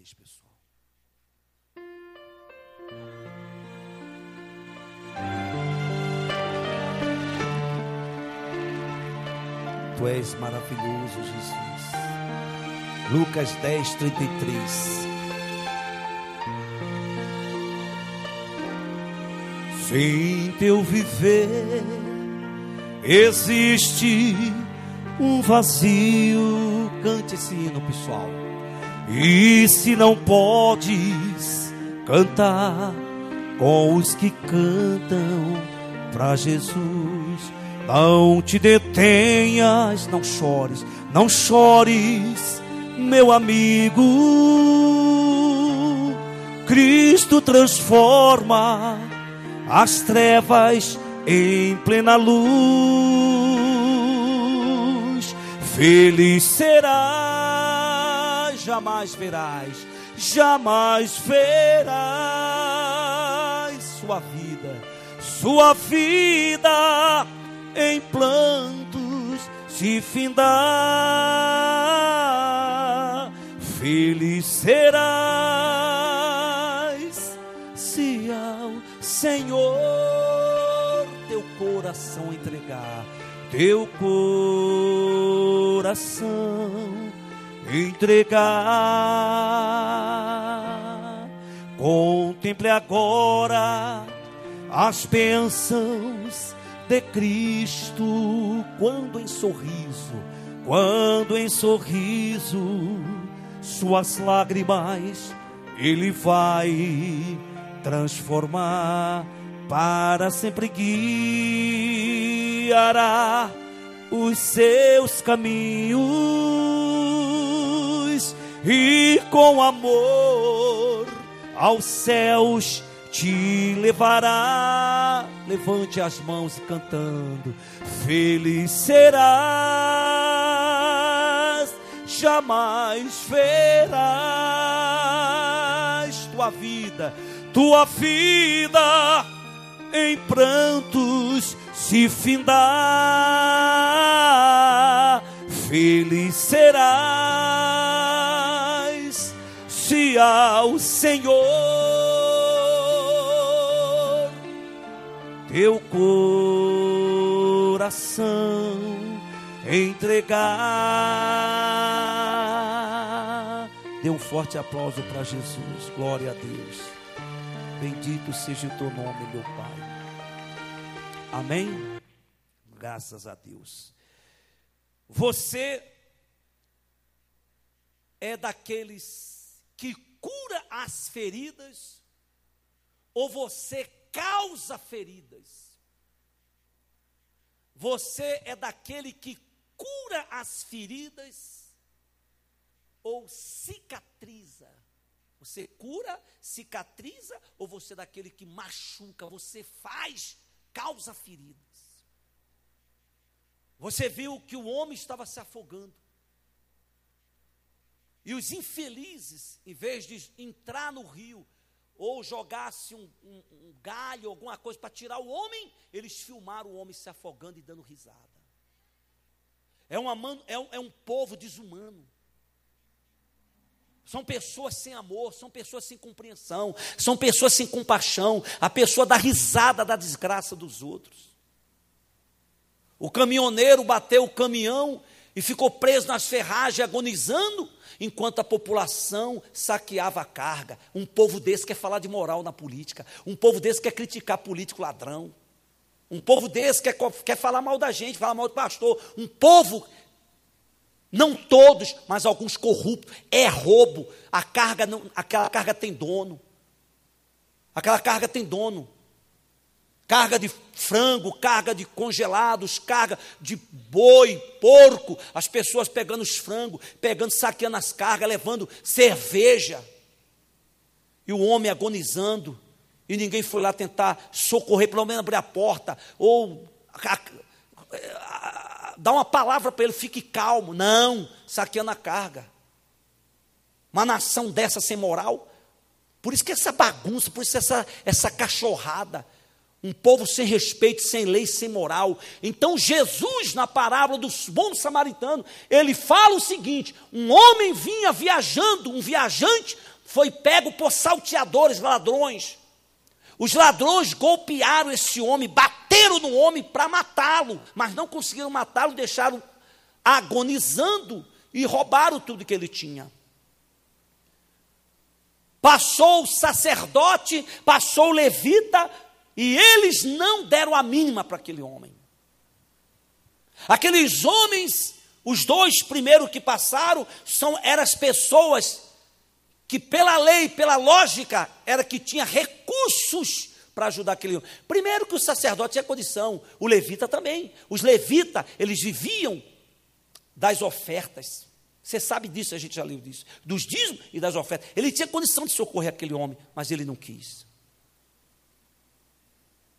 igreja, pessoal. Tu és maravilhoso, Jesus. Lucas 10:33. Em teu viver existe um vazio. Cante esse hino, pessoal. E se não podes cantar com os que cantam para Jesus, não te detenhas, não chores, não chores, meu amigo. Cristo transforma as trevas em plena luz. Feliz serás, jamais verás sua vida em plantos se findar. Feliz serás se ao Senhor teu coração entregar, teu coração entregar. Contemple agora as bênçãos de Cristo, quando em sorriso suas lágrimas Ele vai transformar. Para sempre guiará os seus caminhos e com amor aos céus te levará. Levante as mãos cantando. Feliz serás, jamais verás tua vida em prantos se findar. Feliz serás se ao Senhor teu coração entregar. Dê um forte aplauso para Jesus. Glória a Deus. Bendito seja o teu nome, meu Pai. Amém? Graças a Deus. Você é daqueles que cura as feridas ou você causa feridas? Você é daquele que cura as feridas ou cicatriza? Você cura, cicatriza, ou você é daquele que machuca? Você causa feridas. Você viu que o homem estava se afogando. E os infelizes, em vez de entrar no rio, ou jogasse um galho, alguma coisa para tirar o homem, eles filmaram o homem se afogando e dando risada. É um povo desumano. São pessoas sem amor, são pessoas sem compreensão, são pessoas sem compaixão. A pessoa dá risada da desgraça dos outros. O caminhoneiro bateu o caminhão e ficou preso nas ferragens, agonizando, enquanto a população saqueava a carga. Um povo desse quer falar de moral na política. Um povo desse quer criticar político ladrão. Um povo desse quer falar mal da gente, falar mal do pastor. Um povo, não todos, mas alguns corruptos. É roubo. Aquela carga tem dono. Aquela carga tem dono. Carga de frango, carga de congelados, carga de boi, porco, as pessoas pegando os frangos, saqueando as cargas, levando cerveja, e o homem agonizando, e ninguém foi lá tentar socorrer, pelo menos abrir a porta, ou dar uma palavra para ele, fique calmo. Não, saqueando a carga. Uma nação dessa sem moral, por isso que essa bagunça, por isso essa cachorrada. Um povo sem respeito, sem lei, sem moral. Então Jesus, na parábola do bom samaritano, ele fala o seguinte: um homem vinha viajando, um viajante foi pego por salteadores, ladrões. Os ladrões golpearam esse homem, bateram no homem para matá-lo, mas não conseguiram matá-lo, deixaram agonizando e roubaram tudo que ele tinha. Passou o sacerdote, passou o levita, e eles não deram a mínima para aquele homem. Aqueles homens, os dois primeiros que passaram, eram as pessoas que pela lei, pela lógica, era que tinha recursos para ajudar aquele homem. Primeiro que o sacerdote tinha condição, o levita também. Os levitas, eles viviam das ofertas. Você sabe disso, a gente já leu disso. Dos dízimos e das ofertas. Ele tinha condição de socorrer aquele homem, mas ele não quis.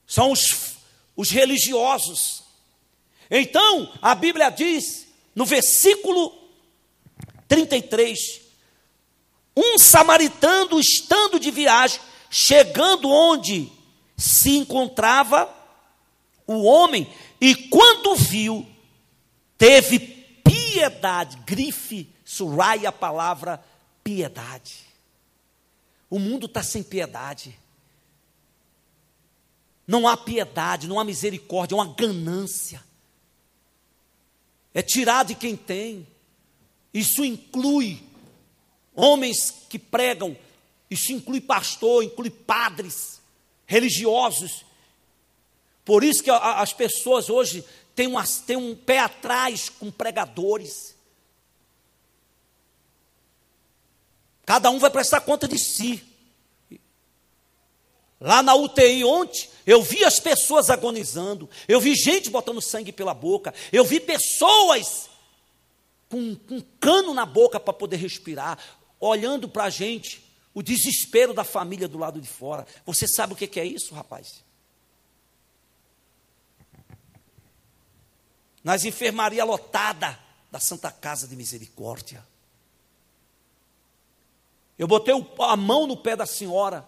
São os religiosos. Então, a Bíblia diz, no versículo 33, um samaritano estando de viagem, chegando onde se encontrava o homem, e quando viu, teve piedade, grife, surrai a palavra piedade. O mundo está sem piedade. Não há piedade, não há misericórdia, é uma ganância. É tirar de quem tem. Isso inclui homens que pregam, isso inclui pastor, inclui padres, religiosos. Por isso que as pessoas hoje têm um pé atrás com pregadores. Cada um vai prestar conta de si. Lá na UTI ontem, eu vi as pessoas agonizando, eu vi gente botando sangue pela boca, eu vi pessoas com cano na boca para poder respirar, olhando para a gente, o desespero da família do lado de fora. Você sabe o que é isso, rapaz? Nas enfermarias lotadas da Santa Casa de Misericórdia. Eu botei a mão no pé da senhora,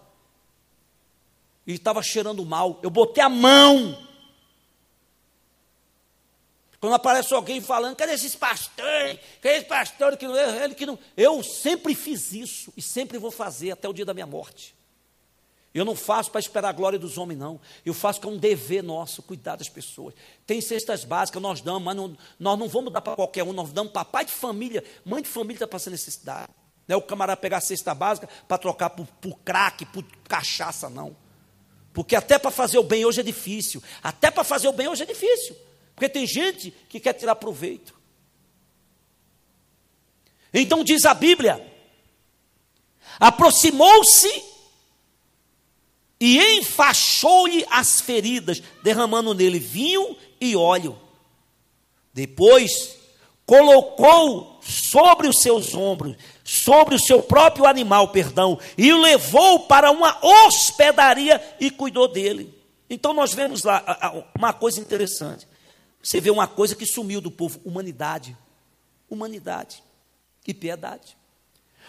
e estava cheirando mal. Eu botei a mão. Quando aparece alguém falando, cadê esses pastores? Cadê esse pastor que não é ele que não? Eu sempre fiz isso e sempre vou fazer até o dia da minha morte. Eu não faço para esperar a glória dos homens, não. Eu faço com um dever nosso, cuidar das pessoas. Tem cestas básicas, nós damos, mas nós não vamos dar para qualquer um, nós damos para pai de família, mãe de família está passando necessidade. Não é o camarada pegar a cesta básica para trocar por crack, por cachaça, não. Porque até para fazer o bem hoje é difícil. Até para fazer o bem hoje é difícil. Porque tem gente que quer tirar proveito. Então diz a Bíblia, aproximou-se e enfaixou-lhe as feridas, derramando nele vinho e óleo. Depois colocou sobre os seus ombros, sobre o seu próprio animal, e o levou para uma hospedaria e cuidou dele. Então nós vemos lá uma coisa interessante. Você vê uma coisa que sumiu do povo: humanidade. Humanidade e piedade.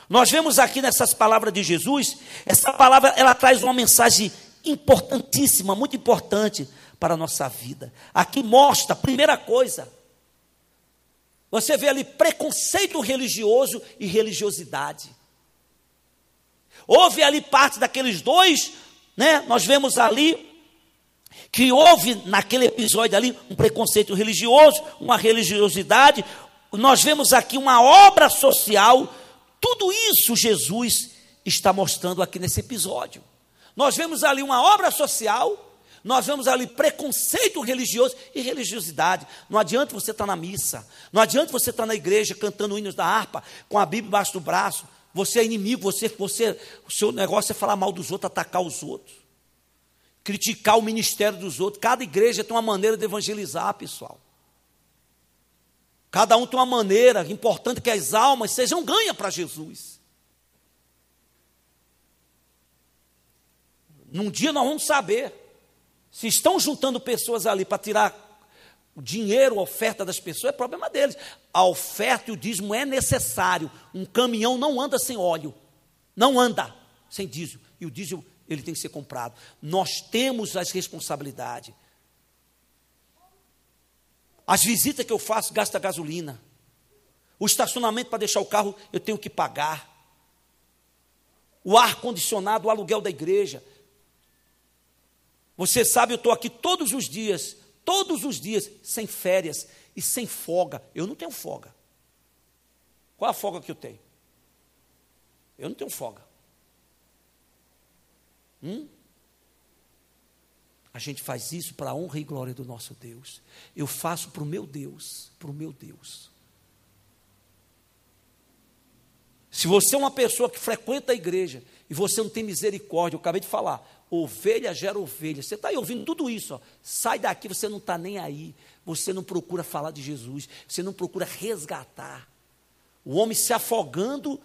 Nós vemos aqui nessas palavras de Jesus, essa palavra ela traz uma mensagem importantíssima, muito importante para a nossa vida. Aqui mostra, primeira coisa, você vê ali preconceito religioso e religiosidade. Houve ali parte daqueles dois, né? Nós vemos ali que houve naquele episódio ali um preconceito religioso, uma religiosidade. Nós vemos aqui uma obra social. Tudo isso Jesus está mostrando aqui nesse episódio. Nós vemos ali uma obra social. Nós vemos ali preconceito religioso e religiosidade. Não adianta você estar na missa, não adianta você estar na igreja cantando hinos da harpa, com a Bíblia embaixo do braço. Você é inimigo, o seu negócio é falar mal dos outros, atacar os outros, criticar o ministério dos outros. Cada igreja tem uma maneira de evangelizar, pessoal. Cada um tem uma maneira, importante que as almas sejam ganhas para Jesus. Num dia nós vamos saber se estão juntando pessoas ali para tirar o dinheiro, a oferta das pessoas, é problema deles. A oferta e o dízimo é necessário. Um caminhão não anda sem óleo, não anda sem dízimo. E o dízimo ele tem que ser comprado. Nós temos as responsabilidades. As visitas que eu faço gasta gasolina. O estacionamento para deixar o carro eu tenho que pagar. O ar-condicionado, o aluguel da igreja. Você sabe, eu estou aqui todos os dias, sem férias e sem folga. Eu não tenho folga. Qual a folga que eu tenho? Eu não tenho folga. A gente faz isso para a honra e glória do nosso Deus. Eu faço para o meu Deus, para o meu Deus. Se você é uma pessoa que frequenta a igreja e você não tem misericórdia, eu acabei de falar, ovelha gera ovelha. Você está aí ouvindo tudo isso, ó. Sai daqui, você não está nem aí. Você não procura falar de Jesus, você não procura resgatar. O homem se afogando,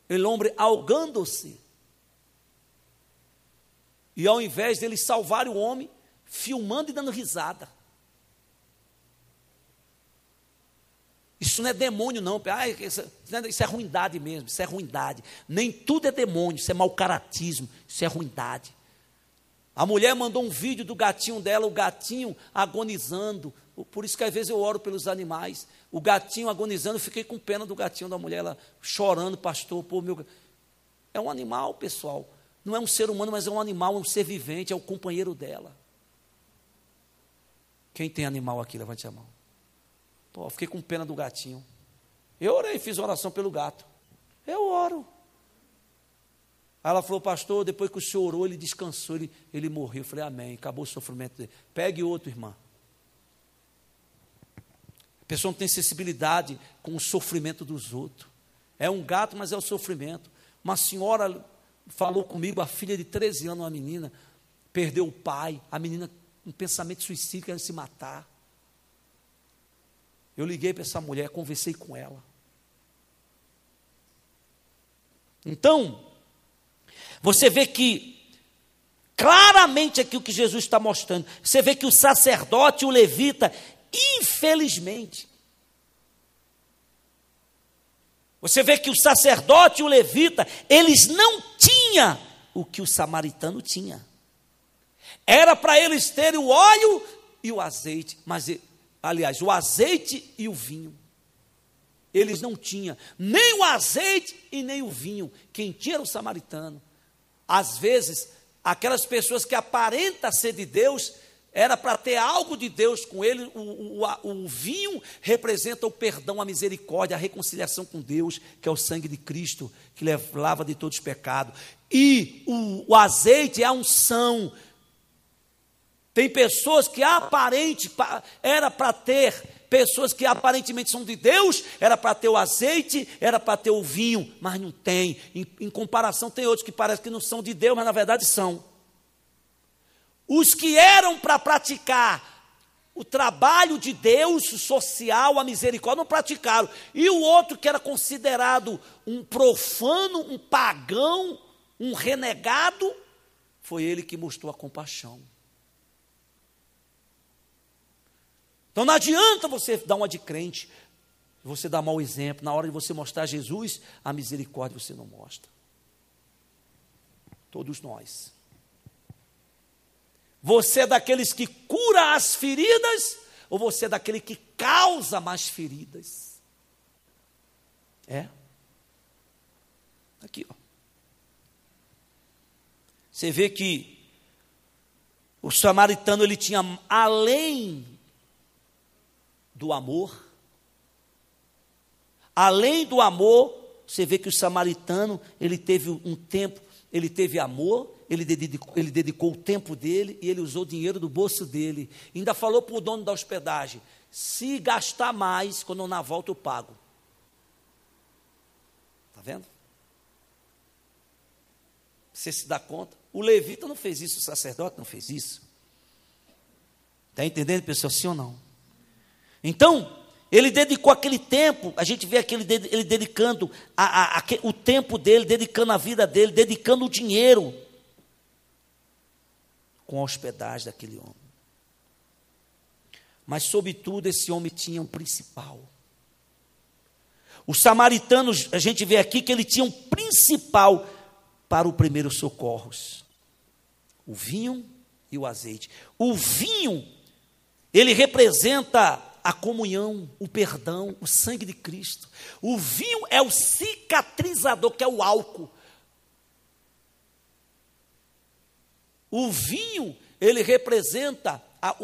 o homem ahogando-se. E ao invés de eles salvarem o homem, filmando e dando risada. Isso não é demônio, não. Isso é ruindade mesmo, isso é ruindade. Nem tudo é demônio, isso é mau caratismo, isso é ruindade. A mulher mandou um vídeo do gatinho dela, o gatinho agonizando. Por isso que às vezes eu oro pelos animais. O gatinho agonizando, eu fiquei com pena do gatinho da mulher, ela chorando, pastor. Pô, é um animal, pessoal. Não é um ser humano, mas é um animal, é um ser vivente, é o companheiro dela. Quem tem animal aqui, levante a mão. Pô, fiquei com pena do gatinho. Eu orei, fiz oração pelo gato. Eu oro. Aí ela falou, pastor, depois que o senhor orou, ele descansou, ele morreu. Eu falei, amém, acabou o sofrimento dele. Pegue outro, irmã. A pessoa não tem sensibilidade com o sofrimento dos outros. É um gato, mas é o sofrimento. Uma senhora falou comigo, a filha de 13 anos, uma menina, perdeu o pai, a menina com pensamento suicídio, querendo se matar. Eu liguei para essa mulher, conversei com ela. Então, você vê que, claramente aqui o que Jesus está mostrando, você vê que o sacerdote e o levita, infelizmente, você vê que o sacerdote e o levita, eles não tinham o que o samaritano tinha. Era para eles terem o óleo e o azeite, mas, aliás, o azeite e o vinho. Eles não tinham nem o azeite e nem o vinho. Quem tinha era o samaritano. Às vezes, aquelas pessoas que aparentam ser de Deus, era para ter algo de Deus com ele. O vinho representa o perdão, a misericórdia, a reconciliação com Deus, que é o sangue de Cristo, que lava de todos os pecados. E o azeite é a unção. Tem pessoas que era para ter, pessoas que aparentemente são de Deus, era para ter o azeite, era para ter o vinho, mas não tem. Em comparação, tem outros que parecem que não são de Deus, mas na verdade são. Os que eram para praticar o trabalho de Deus, o social, a misericórdia, não praticaram. E o outro que era considerado um profano, um pagão, um renegado, foi ele que mostrou a compaixão. Então não adianta você dar uma de crente, você dar mau exemplo, na hora de você mostrar Jesus, a misericórdia você não mostra. Todos nós. Você é daqueles que cura as feridas, ou você é daquele que causa mais feridas? É. Aqui, ó. Você vê que o samaritano, ele tinha, além do amor, você vê que o samaritano, ele teve um tempo, ele teve amor, ele dedicou o tempo dele e ele usou o dinheiro do bolso dele. Ainda falou para o dono da hospedagem, se gastar mais, quando eu na volta eu pago. Está vendo? Você se dá conta? O levita não fez isso, o sacerdote não fez isso. Está entendendo, pessoal, sim ou não? Então, ele dedicou aquele tempo, a gente vê aqui ele dedicando o tempo dele, dedicando a vida dele, dedicando o dinheiro com a hospedagem daquele homem. Mas, sobretudo, esse homem tinha um principal. Os samaritanos, a gente vê aqui que ele tinha um principal. para o primeiro socorros. O vinho e o azeite. O vinho, ele representa a comunhão, o perdão, o sangue de Cristo. O vinho é o cicatrizador, que é o álcool. O vinho, ele representa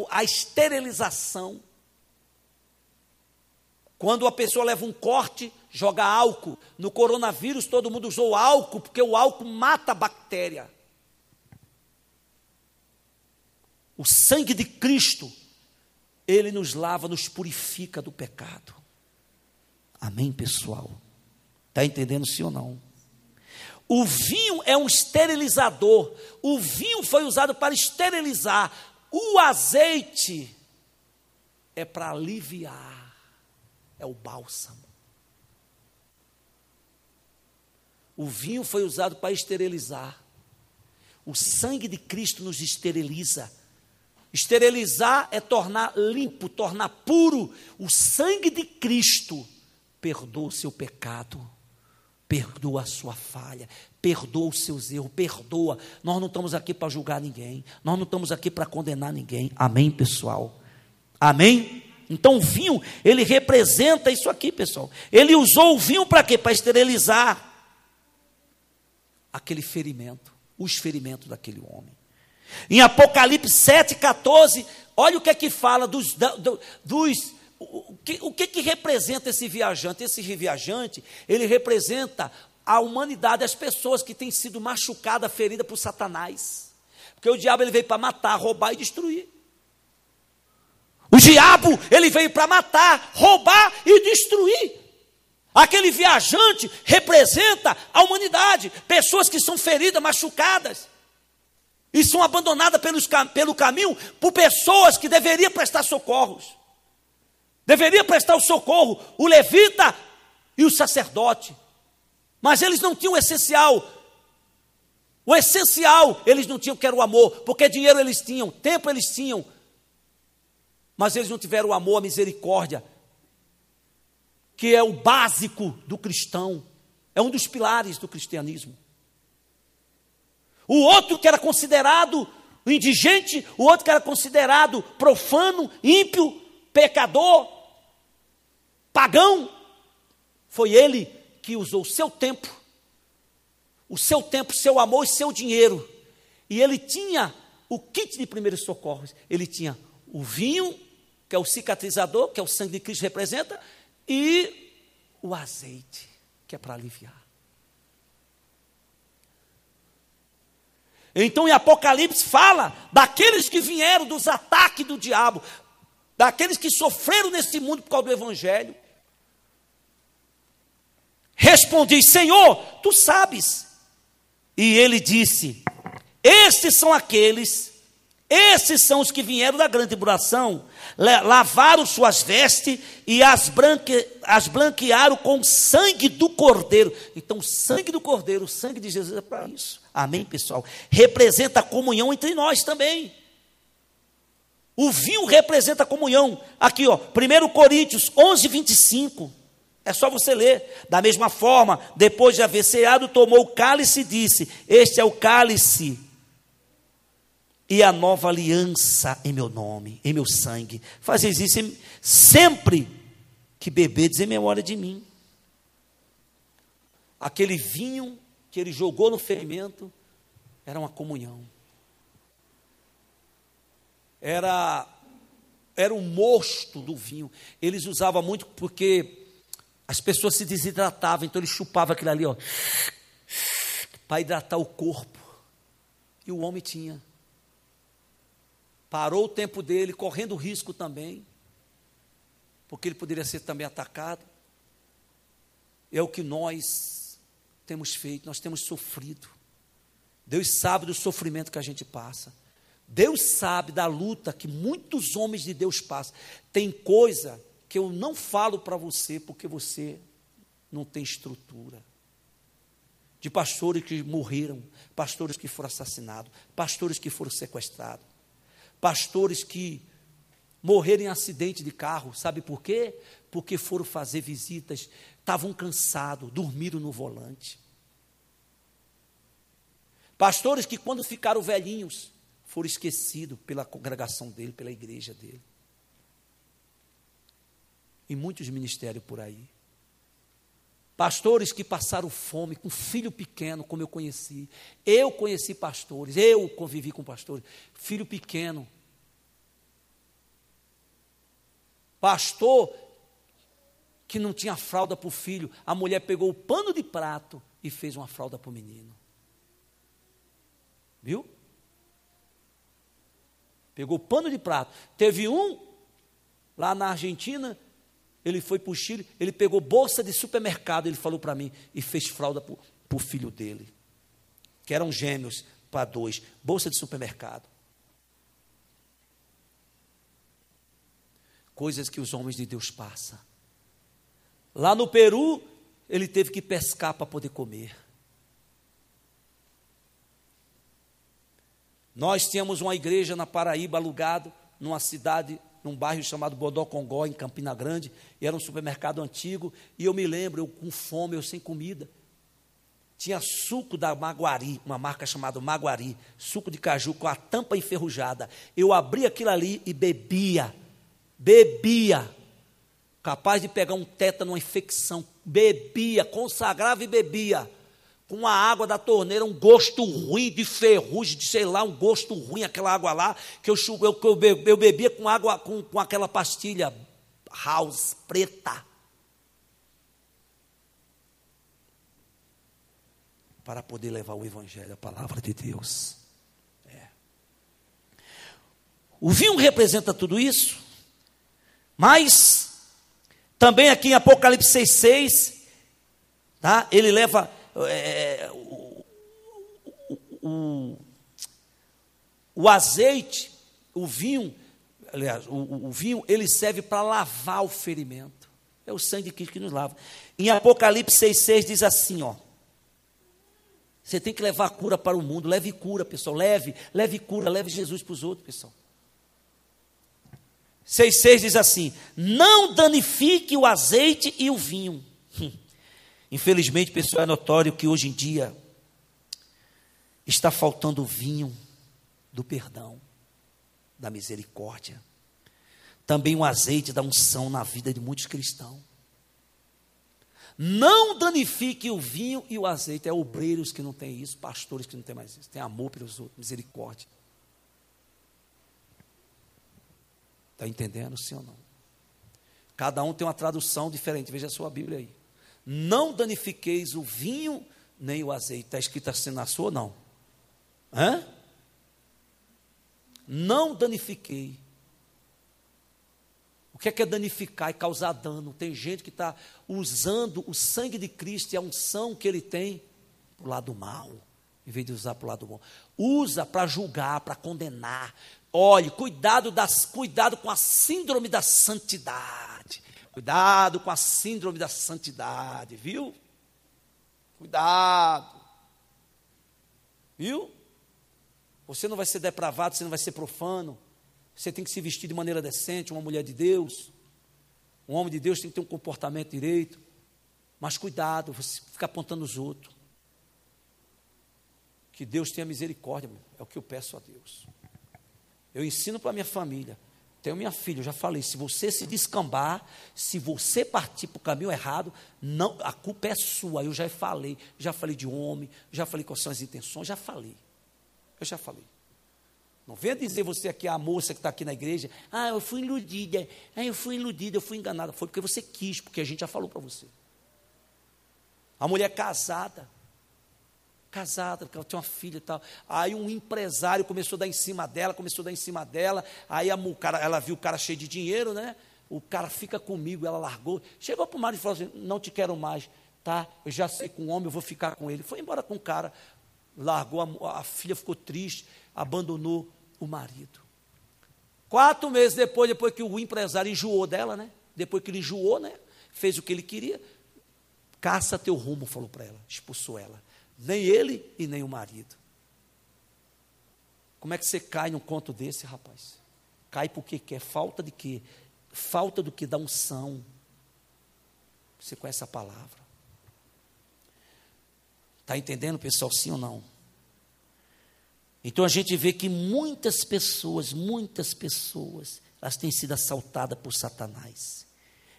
a esterilização. Quando a pessoa leva um corte, joga álcool. No coronavírus, todo mundo usou álcool, porque o álcool mata a bactéria. O sangue de Cristo, ele nos lava, nos purifica do pecado. Amém, pessoal? Está entendendo sim ou não? O vinho é um esterilizador. O vinho foi usado para esterilizar. O azeite é para aliviar. É o bálsamo. O vinho foi usado para esterilizar. O sangue de Cristo nos esteriliza. Esterilizar é tornar limpo, tornar puro. O sangue de Cristo perdoa o seu pecado, perdoa a sua falha, perdoa os seus erros, perdoa. Nós não estamos aqui para julgar ninguém, nós não estamos aqui para condenar ninguém. Amém, pessoal? Amém? Então o vinho, ele representa isso aqui, pessoal. Ele usou o vinho para quê? Para esterilizar aquele ferimento, os ferimentos daquele homem. Em Apocalipse 7,14, olha o que é que fala o que representa esse viajante? Esse viajante, ele representa a humanidade, as pessoas que têm sido machucadas, feridas por Satanás. Porque o diabo, ele veio para matar, roubar e destruir. O diabo, ele veio para matar, roubar e destruir. Aquele viajante representa a humanidade, pessoas que são feridas, machucadas, e são abandonadas pelo caminho por pessoas que deveriam prestar socorros. Deveria prestar o socorro, o levita e o sacerdote. Mas eles não tinham o essencial. O essencial eles não tinham, que era o amor. Porque dinheiro eles tinham, tempo eles tinham. Mas eles não tiveram o amor, a misericórdia, que é o básico do cristão. É um dos pilares do cristianismo. O outro que era considerado indigente, o outro que era considerado profano, ímpio, pecador, pagão, foi ele que usou o seu tempo, seu amor e seu dinheiro. E ele tinha o kit de primeiros socorros. Ele tinha o vinho, que é o cicatrizador, que é o sangue de Cristo representa, e o azeite, que é para aliviar. Então, em Apocalipse fala daqueles que vieram dos ataques do diabo, daqueles que sofreram nesse mundo por causa do Evangelho. Respondi: Senhor, tu sabes. E ele disse: esses são os que vieram da grande tribulação, lavaram suas vestes e as branquearam com o sangue do Cordeiro. Então, o sangue do Cordeiro, o sangue de Jesus é para isso. Amém, pessoal? Representa a comunhão entre nós também. O vinho representa a comunhão. Aqui, ó, 1 Coríntios 11, 25. É só você ler. Da mesma forma, depois de haver ceado, tomou o cálice e disse: este é o cálice e a nova aliança em meu nome, em meu sangue. Fazeis isso sempre que beberdes em memória de mim. Aquele vinho que ele jogou no ferimento era uma comunhão. Era o mosto do vinho. Eles usavam muito porque as pessoas se desidratavam, então ele chupava aquilo ali, ó, para hidratar o corpo. E o homem tinha. Parou o tempo dele, correndo risco também, porque ele poderia ser também atacado. É o que nós temos feito, nós temos sofrido. Deus sabe do sofrimento que a gente passa. Deus sabe da luta que muitos homens de Deus passam. Tem coisa que eu não falo para você, porque você não tem estrutura. De pastores que morreram, pastores que foram assassinados, pastores que foram sequestrados, pastores que morreram em acidente de carro. Sabe por quê? Porque foram fazer visitas, estavam cansados, dormiram no volante. Pastores que, quando ficaram velhinhos, foram esquecidos pela congregação dele, pela igreja dele. E muitos ministérios por aí. Pastores que passaram fome, com filho pequeno, como eu conheci. Eu conheci pastores, eu convivi com pastores. Filho pequeno. Pastor que não tinha fralda para o filho. A mulher pegou o pano de prato e fez uma fralda para o menino. Viu? Pegou o pano de prato. Teve um, lá na Argentina, ele foi para o Chile, ele pegou bolsa de supermercado, ele falou para mim, e fez fralda para o filho dele, que eram gêmeos para 2, bolsa de supermercado. Coisas que os homens de Deus passam. Lá no Peru, ele teve que pescar para poder comer. Nós tínhamos uma igreja na Paraíba, alugado, numa cidade, num bairro chamado Bodocongó, em Campina Grande, e era um supermercado antigo, e eu me lembro, eu com fome, eu sem comida, tinha suco da Maguari, uma marca chamada Maguari, suco de caju com a tampa enferrujada, eu abria aquilo ali e bebia, capaz de pegar um tétano, uma infecção, bebia, consagrava e bebia, com a água da torneira, um gosto ruim de ferrugem, de sei lá, um gosto ruim, aquela água lá, que eu bebia com água, com aquela pastilha House, preta. Para poder levar o evangelho, a palavra de Deus. O vinho representa tudo isso, mas também aqui em Apocalipse 6,6, tá? Ele leva o azeite, o vinho, aliás, o vinho, ele serve para lavar o ferimento. É o sangue de Cristo que nos lava. Em Apocalipse 6,6 diz assim, ó. Você tem que levar cura para o mundo. Leve cura, pessoal. Leve cura, leve Jesus para os outros, pessoal. 6,6 diz assim: não danifique o azeite e o vinho. Infelizmente, pessoal, é notório que hoje em dia está faltando o vinho do perdão, da misericórdia. Também o azeite da unção na vida de muitos cristãos. Não danifique o vinho e o azeite. É obreiros que não têm isso, pastores que não têm mais isso. Tem amor pelos outros, misericórdia. Está entendendo, sim ou não? Cada um tem uma tradução diferente. Veja a sua Bíblia aí. Não danifiqueis o vinho nem o azeite. Está escrito assim na sua ou não? Não danifiquei. O que é danificar? É causar dano. Tem gente que está usando o sangue de Cristo e a unção que ele tem para o lado mal, em vez de usar para o lado bom. Usa para julgar, para condenar. Olhe, cuidado com a síndrome da santidade. Cuidado com a síndrome da santidade, viu? Cuidado. Viu? Você não vai ser depravado, você não vai ser profano. Você tem que se vestir de maneira decente, uma mulher de Deus. Um homem de Deus tem que ter um comportamento direito. Mas cuidado, você fica apontando os outros. Que Deus tenha misericórdia, é o que eu peço a Deus. Eu ensino para a minha família. Tenho minha filha, eu já falei, se você se descambar, se você partir para o caminho errado, não, a culpa é sua. Eu já falei de homem, já falei quais são as intenções, eu já falei. Não venha dizer você aqui, a moça que está aqui na igreja, eu fui iludida, eu fui enganada. Foi porque você quis, porque a gente já falou para você. A mulher casada, porque ela tinha uma filha e tal. Aí um empresário começou a dar em cima dela, aí ela viu o cara cheio de dinheiro, né? O cara fica comigo, ela largou. Chegou para o marido e falou assim, não te quero mais, tá? Eu já sei com o homem, eu vou ficar com ele. Foi embora com o cara, largou, a filha ficou triste, abandonou o marido. 4 meses depois que o empresário enjoou dela, né? Depois que ele enjoou, né? Fez o que ele queria. Caça teu rumo, falou para ela, expulsou ela. Nem ele e nem o marido. Como é que você cai num conto desse, rapaz? Cai porque quer. Falta de quê? Falta do que? Da unção. Você conhece a palavra. Está entendendo, pessoal, sim ou não? Então a gente vê que muitas pessoas, elas têm sido assaltadas por Satanás.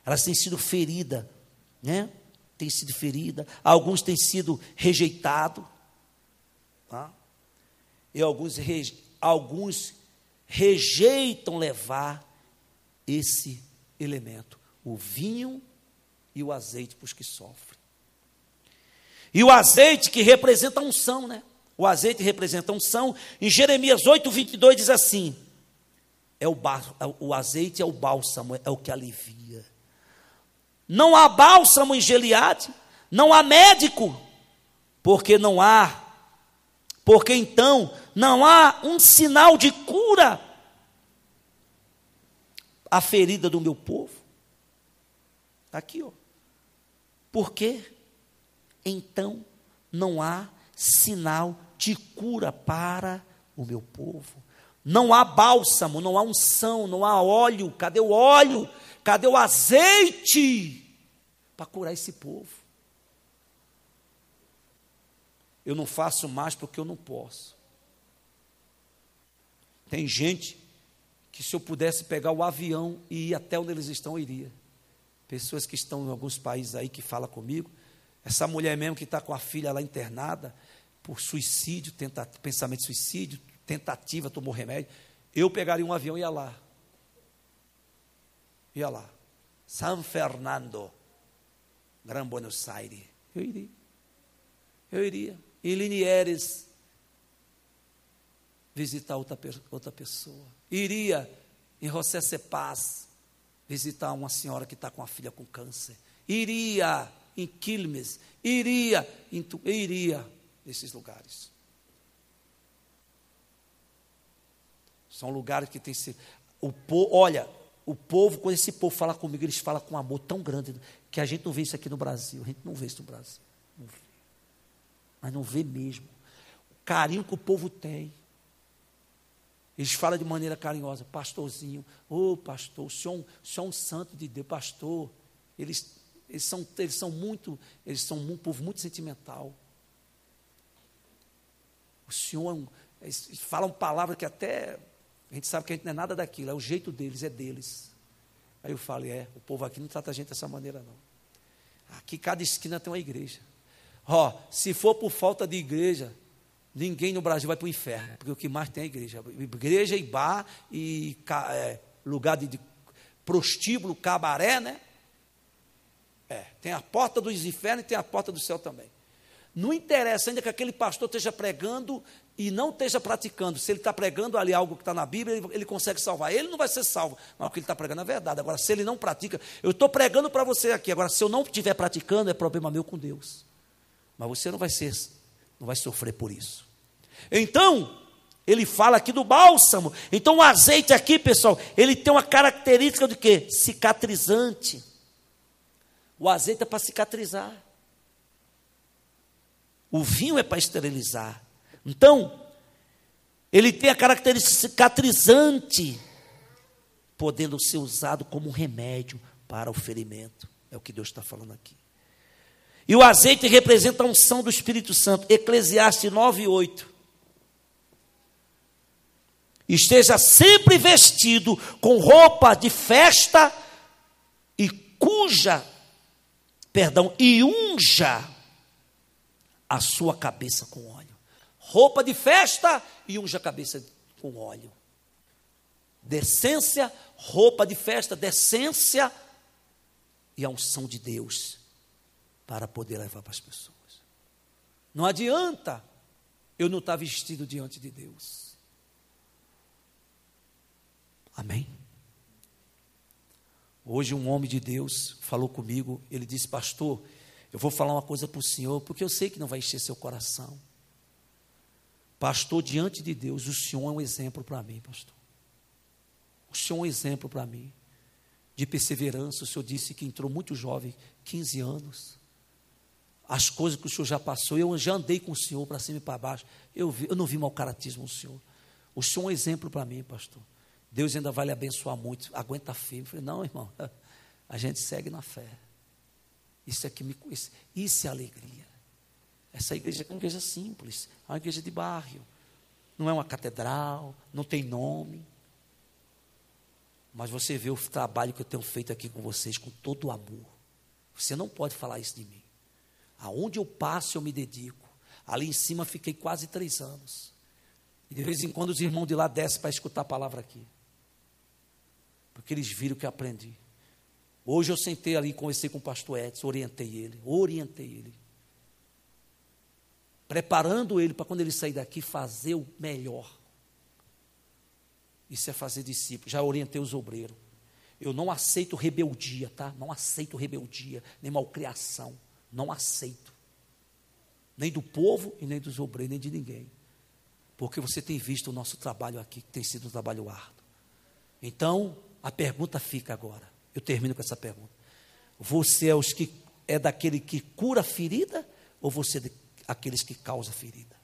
Elas têm sido feridas, né? Têm sido feridas. Alguns têm sido rejeitados. Tá? E alguns rejeitam levar esse elemento, o vinho e o azeite para os que sofrem. E o azeite que representa a unção, né? O azeite representa a unção. Em Jeremias 8:22 diz assim: o azeite é o bálsamo, é o que alivia. Não há bálsamo em Gileade, não há médico, porque então não há um sinal de cura à ferida do meu povo. Está aqui, ó. Por quê? Então não há sinal de cura para o meu povo. Não há bálsamo, não há unção, não há óleo. Cadê o óleo? Cadê o azeite para curar esse povo? Eu não faço mais porque eu não posso. Tem gente que, se eu pudesse pegar o avião e ir até onde eles estão, eu iria. Pessoas que estão em alguns países aí que falam comigo. Essa mulher mesmo que está com a filha lá internada por suicídio, pensamento de suicídio, tentativa, tomou remédio. Eu pegaria um avião e ia lá. Ia lá. San Fernando, Gran Buenos Aires. Eu iria. Em Linieres, visitar outra pessoa. Iria em José Cepaz, visitar uma senhora que está com a filha com câncer. Iria em Quilmes, iria nesses lugares. São lugares que tem sido. Olha, o povo, quando esse povo fala comigo, eles falam com um amor tão grande, que a gente não vê isso aqui no Brasil. A gente não vê isso no Brasil. Não vê. Mas não vê mesmo. O carinho que o povo tem. Eles falam de maneira carinhosa: pastorzinho, pastor, o senhor é um santo de Deus, pastor. Eles são um povo muito sentimental. O senhor eles falam palavras que até a gente sabe que a gente não é nada daquilo, é o jeito deles, é deles. Aí eu falo: o povo aqui não trata a gente dessa maneira, não. Aqui cada esquina tem uma igreja. Se for por falta de igreja, ninguém no Brasil vai para o inferno, porque o que mais tem é igreja. Igreja e bar, e lugar de prostíbulo, cabaré, né? Tem a porta dos infernos e tem a porta do céu também. Não interessa ainda que aquele pastor esteja pregando e não esteja praticando. Se ele está pregando ali algo que está na Bíblia, ele consegue salvar. Ele não vai ser salvo, mas o que ele está pregando é verdade. Agora, se ele não pratica, eu estou pregando para você aqui. Agora, se eu não estiver praticando, é problema meu com Deus. Mas você não vai sofrer por isso. Então, ele fala aqui do bálsamo. Então, o azeite aqui, pessoal, ele tem uma característica de quê? Cicatrizante. O azeite é para cicatrizar. O vinho é para esterilizar. Então, ele tem a característica cicatrizante, podendo ser usado como um remédio para o ferimento. É o que Deus está falando aqui. E o azeite representa a unção do Espírito Santo. Eclesiastes 9:8. Esteja sempre vestido com roupa de festa e unja a sua cabeça com óleo. Roupa de festa e unja a cabeça com óleo. Decência, roupa de festa, decência e a unção de Deus para poder levar para as pessoas. Não adianta eu não estar vestido diante de Deus. Amém? Hoje um homem de Deus falou comigo, ele disse: pastor, eu vou falar uma coisa para o senhor, porque eu sei que não vai encher seu coração. Pastor, diante de Deus, o senhor é um exemplo para mim, pastor. O senhor é um exemplo para mim, de perseverança. O senhor disse que entrou muito jovem, 15 anos. As coisas que o senhor já passou, eu já andei com o senhor para cima e para baixo. Eu não vi mau caratismo no senhor. O senhor é um exemplo para mim, pastor. Deus ainda vai lhe abençoar muito. Aguenta firme. Eu falei: não, irmão, a gente segue na fé. Isso é alegria. Essa igreja é uma igreja simples, é uma igreja de bairro. não é uma catedral, não tem nome. Mas você vê o trabalho que eu tenho feito aqui com vocês, com todo o amor. Você não pode falar isso de mim. Aonde eu passo, eu me dedico. Ali em cima fiquei quase 3 anos. E de vez em quando os irmãos de lá descem para escutar a palavra aqui. Porque eles viram o que eu aprendi. Hoje eu sentei ali, conversei com o pastor Edson, orientei ele. Preparando ele para quando ele sair daqui, fazer o melhor. Isso é fazer discípulo. Já orientei os obreiros. Eu não aceito rebeldia, tá? Não aceito rebeldia, nem malcriação. Não aceito. Nem do povo e nem dos obreiros, nem de ninguém. Porque você tem visto o nosso trabalho aqui, que tem sido um trabalho árduo. Então, a pergunta fica agora. Eu termino com essa pergunta. Você é daquele que cura a ferida, ou você é daqueles que causa ferida?